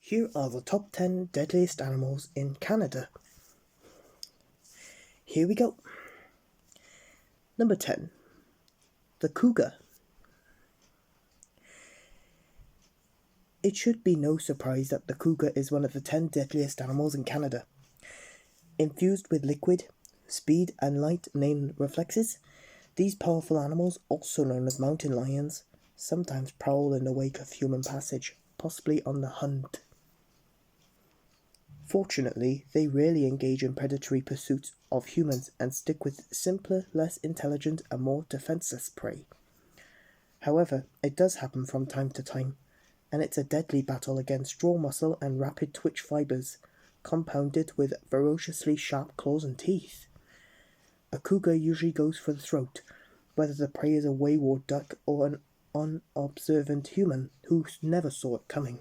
Here are the top 10 deadliest animals in Canada. Here we go. Number 10. The cougar. It should be no surprise that the cougar is one of the 10 deadliest animals in Canada. Infused with liquid, speed and lightning reflexes, these powerful animals, also known as mountain lions, sometimes prowl in the wake of human passage, possibly on the hunt. Fortunately, they rarely engage in predatory pursuits of humans and stick with simpler, less intelligent and more defenseless prey. However, it does happen from time to time, and it's a deadly battle against raw muscle and rapid twitch fibers, compounded with ferociously sharp claws and teeth. A cougar usually goes for the throat, whether the prey is a wayward duck or an unobservant human who never saw it coming.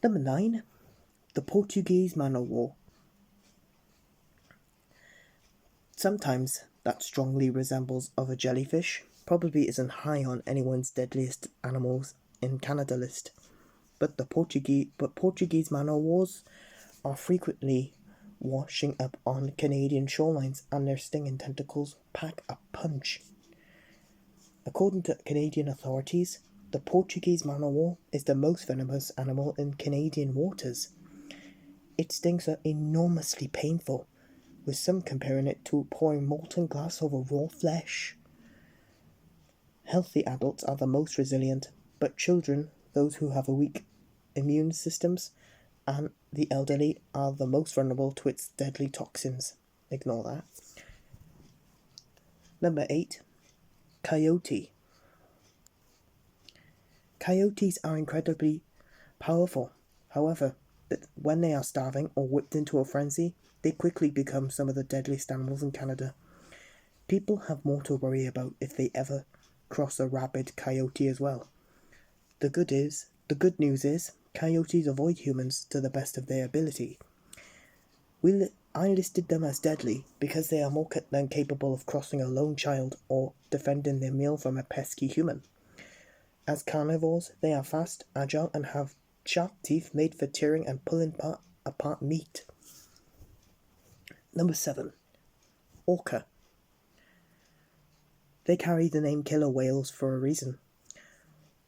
Number 9. The Portuguese man-o'-war. Sometimes that strongly resembles of a jellyfish, probably isn't high on anyone's deadliest animals in Canada list, but Portuguese man-o'-wars are frequently washing up on Canadian shorelines, and their stinging tentacles pack a punch. According to Canadian authorities, the Portuguese man-o'-war is the most venomous animal in Canadian waters. Its stings are enormously painful, with some comparing it to pouring molten glass over raw flesh. Healthy adults are the most resilient, but children, those who have a weak immune systems, and the elderly are the most vulnerable to its deadly toxins. Ignore that. Number 8. Coyote. Coyotes are incredibly powerful. However, when they are starving or whipped into a frenzy, they quickly become some of the deadliest animals in Canada. People have more to worry about if they ever cross a rabid coyote as well. The good news is, coyotes avoid humans to the best of their ability. I listed them as deadly because they are more than capable of crossing a lone child or defending their meal from a pesky human. As carnivores, they are fast, agile, and have sharp teeth made for tearing and pulling apart meat. Number 7. Orca. They carry the name killer whales for a reason.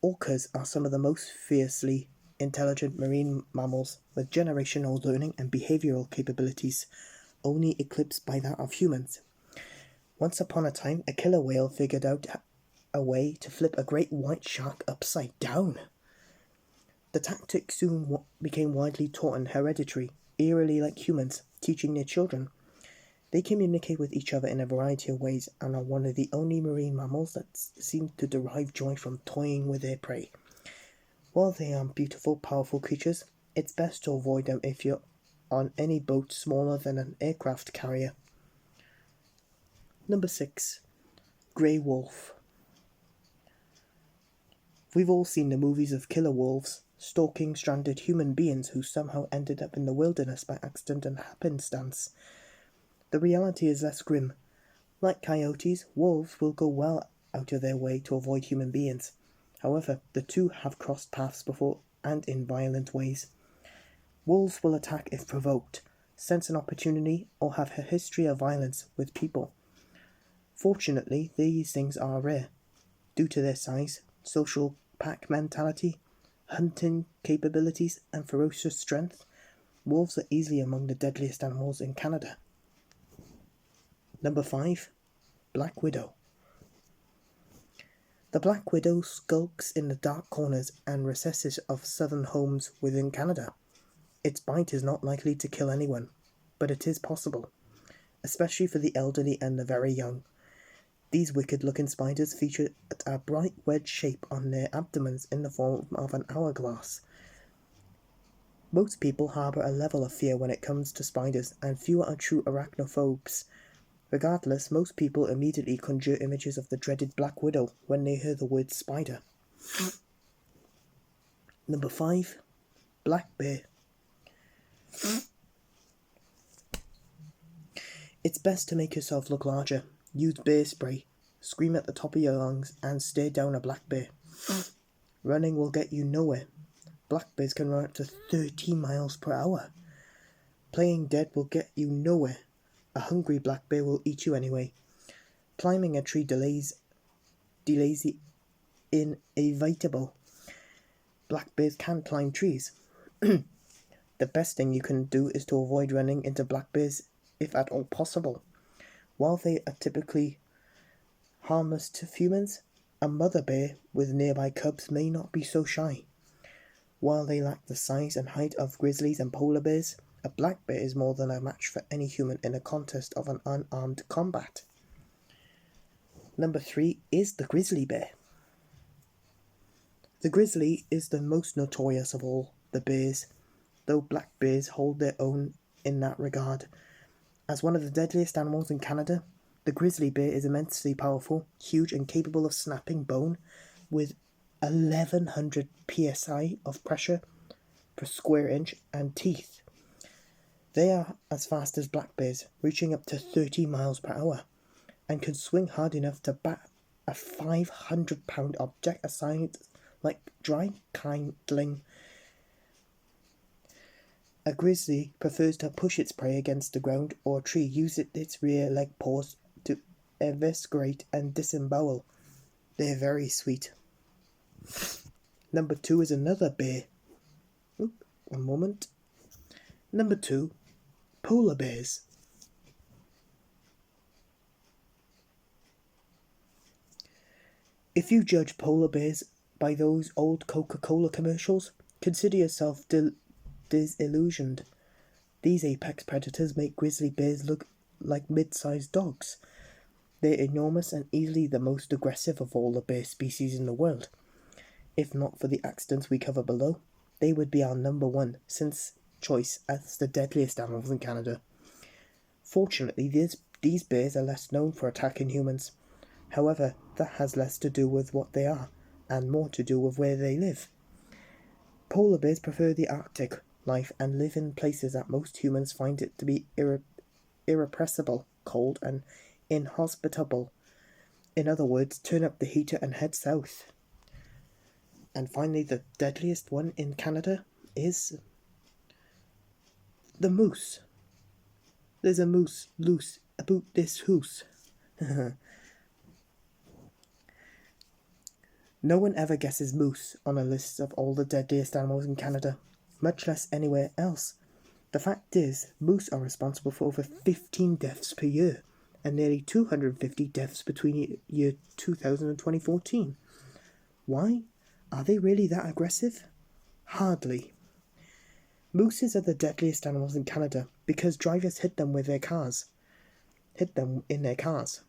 Orcas are some of the most fiercely intelligent marine mammals with generational learning and behavioral capabilities, only eclipsed by that of humans. Once upon a time, a killer whale figured out a way to flip a great white shark upside down. The tactic soon became widely taught and hereditary, eerily like humans, teaching their children. They communicate with each other in a variety of ways and are one of the only marine mammals that seem to derive joy from toying with their prey. While they are beautiful, powerful creatures, it's best to avoid them if you're on any boat smaller than an aircraft carrier. Number 6. Grey wolf. We've all seen the movies of killer wolves stalking stranded human beings who somehow ended up in the wilderness by accident and happenstance. The reality is less grim. Like coyotes, wolves will go well out of their way to avoid human beings. However, the two have crossed paths before and in violent ways. Wolves will attack if provoked, sense an opportunity, or have a history of violence with people. Fortunately, these things are rare. Due to their size, social pack mentality, hunting capabilities, and ferocious strength, wolves are easily among the deadliest animals in Canada. Number 5. Black widow. The black widow skulks in the dark corners and recesses of southern homes within Canada. Its bite is not likely to kill anyone, but it is possible, especially for the elderly and the very young. These wicked-looking spiders feature a bright wedge shape on their abdomens in the form of an hourglass. Most people harbour a level of fear when it comes to spiders, and few are true arachnophobes. Regardless, most people immediately conjure images of the dreaded black widow when they hear the word spider. Number 5. Black bear. It's best to make yourself look larger. Use bear spray, scream at the top of your lungs, and stare down a black bear. Running will get you nowhere. black bears can run up to 30 miles per hour. Playing dead will get you nowhere. A hungry black bear will eat you anyway. Climbing a tree delays the inevitable. Black bears can't climb trees. The best thing you can do is to avoid running into black bears if at all possible. While they are typically harmless to humans, a mother bear with nearby cubs may not be so shy. While they lack the size and height of grizzlies and polar bears, a black bear is more than a match for any human in a contest of an unarmed combat. Number 3 is the grizzly bear. The grizzly is the most notorious of all the bears, though black bears hold their own in that regard. As one of the deadliest animals in Canada, the grizzly bear is immensely powerful, huge and capable of snapping bone with 1100 psi of pressure per square inch and teeth. They are as fast as black bears, reaching up to 30 miles per hour, and can swing hard enough to bat a 500-pound object aside like dry kindling. A grizzly prefers to push its prey against the ground or a tree, use its rear leg paws to eviscerate and disembowel. They're very sweet. Number 2 is another bear. One moment. Number 2, polar bears. If you judge polar bears by those old Coca-Cola commercials, consider yourself disillusioned. These apex predators make grizzly bears look like mid-sized dogs. They're enormous and easily the most aggressive of all the bear species in the world. If not for the accidents we cover below, they would be our number 1 since choice as the deadliest animals in Canada. Fortunately, these bears are less known for attacking humans. However, that has less to do with what they are, and more to do with where they live. Polar bears prefer the Arctic life and live in places that most humans find it to be irrepressible, cold, and inhospitable. In other words, turn up the heater and head south. And finally, the deadliest one in Canada is the moose. There's a moose loose about this hoose. No one ever guesses moose on a list of all the deadliest animals in Canada, much less anywhere else. The fact is, moose are responsible for over 15 deaths per year, and nearly 250 deaths between year 2000 and 2014. Why? Are they really that aggressive? Hardly. Mooses are the deadliest animals in Canada because drivers hit them in their cars.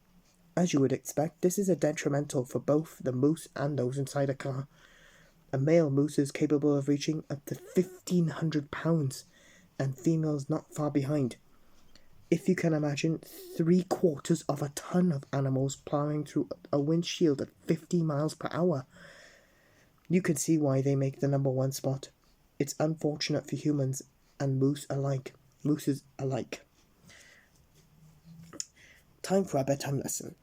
As you would expect, this is detrimental for both the moose and those inside a car. A male moose is capable of reaching up to 1,500 pounds, and females not far behind. If you can imagine 3/4 of a ton of animals plowing through a windshield at 50 miles per hour, you can see why they make the number 1 spot. It's unfortunate for humans and mooses alike. Time for our bedtime lesson.